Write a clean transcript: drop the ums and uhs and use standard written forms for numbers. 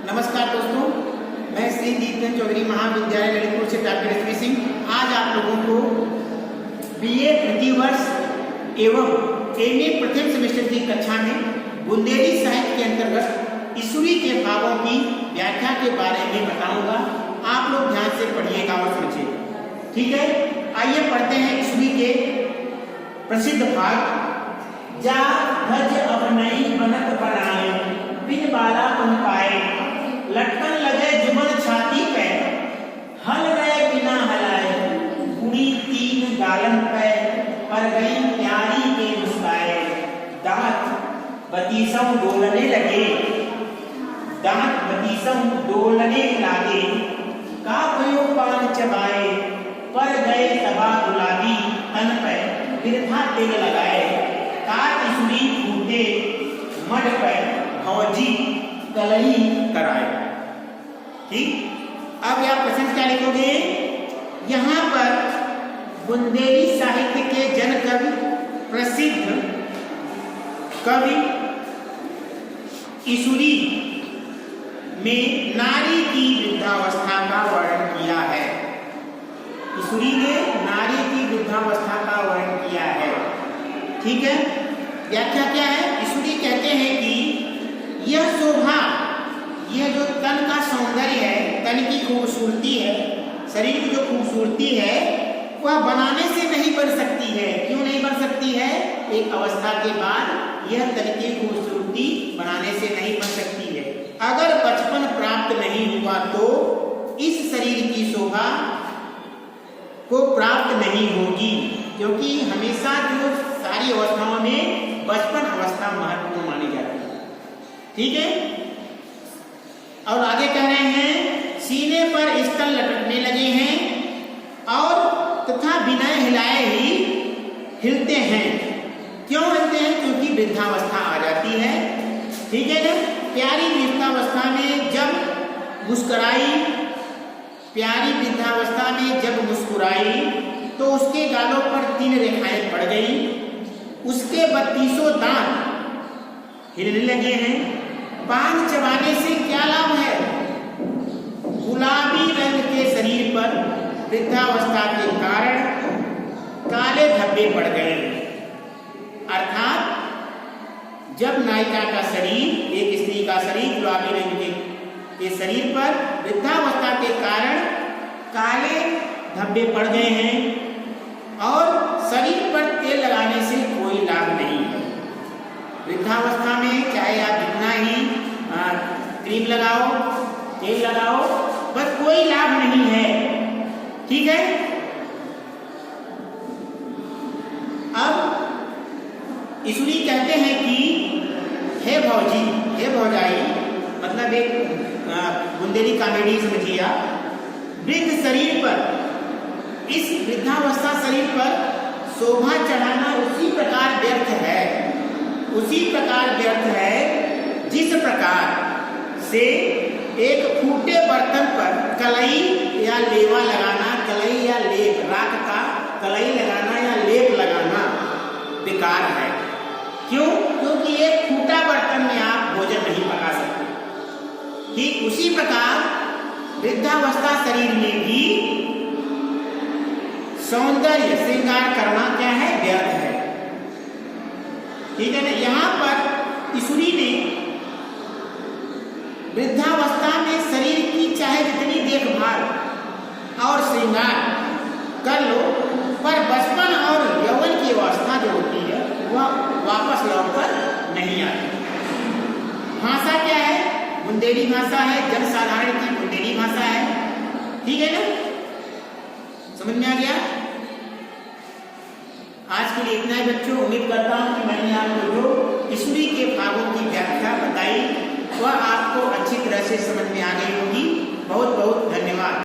नमस्कार दोस्तों, मैं श्री दीपचंद चौधरी महाविद्यालय ललितपुर से डॉक्टर एस पी सिंह आज आप लोगों को बीए तृतीय वर्ष एवं एमए प्रथम सेमेस्टर की कक्षा में बुंदेली साहित्य के अंतर्गत ईसुरी के भावों की व्याख्या के बारे में बताऊंगा। आप लोग ध्यान से पढ़िएगा और समझिएगा, ठीक है। आइए पढ़ते हैं ईसुरी के प्रसिद्ध भाग। जा धज अब नई बनत बनाए, बिन बाला बन पाए, लटकन लगे जुबन छाती पे, हल गए बिना हलाए, कुड़ी तीन गालन पे, पर गई प्यारी के मुस्काए, दांत बतीसों डोलने लगे, दांत बतीसों डोलने लागे, का भयो पान चबाए, पर गए सबा गुलाबी तन पे, बिरथा तेल लगाए, काट ईसुरी फूटे मड पे, भौजी कलई कराए। ठीक, अब आप प्रश्न क्या लिखोगे? यहाँ पर बुंदेली साहित्य के जन कवि प्रसिद्ध कवि ईसुरी में नारी की वृद्धावस्था का वर्णन किया है। ईसुरी ने नारी की वृद्धावस्था का वर्णन किया है, ठीक है। व्याख्या क्या है? ईसुरी कहते हैं कि यह शोभा, यह जो तन का सौंदर्य है, तन की खूबसूरती है, शरीर की जो खूबसूरती है वह बनाने से नहीं बन सकती है। क्यों नहीं बन सकती है? एक अवस्था के बाद यह तन की खूबसूरती बनाने से नहीं बन सकती है। अगर बचपन प्राप्त नहीं हुआ तो इस शरीर की शोभा को प्राप्त नहीं होगी, क्योंकि हमेशा जो सारी अवस्थाओं में बचपन अवस्था महत्वपूर्ण मानी जाती है, ठीक है। और आगे कह रहे हैं, सीने पर स्तन लटकने लगे हैं और तथा बिना हिलाए ही हिलते हैं। क्यों हिलते हैं? क्योंकि वृद्धावस्था आ जाती है, ठीक है ना। प्यारी वृद्धावस्था में जब मुस्कुराई, प्यारी वृद्धावस्था में जब मुस्कुराई तो उसके गालों पर 3 रेखाएं पड़ गई, उसके 32 दांत हिलने लगे हैं। पान चबाने से क्या लाभ है? गुलाबी रंग के शरीर पर वृद्धावस्था के कारण काले धब्बे पड़ गए। अर्थात जब नायिका का शरीर, एक स्त्री का शरीर गुलाबी रंग के शरीर पर वृद्धावस्था के कारण काले धब्बे पड़ गए हैं और शरीर पर तेल लगाने से कोई लाभ नहीं है। वृद्धावस्था में चाहे आप जितना ही क्रीम लगाओ, तेल लगाओ, बस कोई लाभ नहीं है, ठीक है। अब ईसुरी कहते हैं कि हे भौजी, हे भौजाई, मतलब एक बुंदेली कॉमेडी समझिए आप। वृद्ध शरीर पर, इस वृद्धावस्था शरीर पर शोभा चढ़ाना उसी प्रकार व्यर्थ है, उसी प्रकार व्यर्थ है जिस प्रकार से एक फूटे बर्तन पर कलई या लेवा लगाना, कलई या लेप, राख का कलई लगाना या लेप लगाना बेकार है। क्यों? क्योंकि एक फूटा बर्तन में आप भोजन नहीं पका सकते। ठीक उसी प्रकार वृद्धावस्था शरीर में भी सौंदर्य श्रृंगार करना क्या है? व्यर्थ है, ठीक है ना। यहाँ पर ईसुरी ने वृद्धावस्था में शरीर की चाहे जितनी देखभाल और श्रृंगार कर लो, पर बचपन और यौवन की अवस्था जो होती है वह वापस लौटकर नहीं आती। भाषा क्या है? बुंदेली भाषा है, जनसाधारण की बुंदेली भाषा है, ठीक है ना। समझ में आ गया? आज के लिए इतना ही बच्चों। उम्मीद करता हूँ कि मैंने आपको जो ईसुरी के भागों की व्याख्या बताई वह आपको अच्छी तरह से समझ में आ गई होगी। बहुत बहुत धन्यवाद।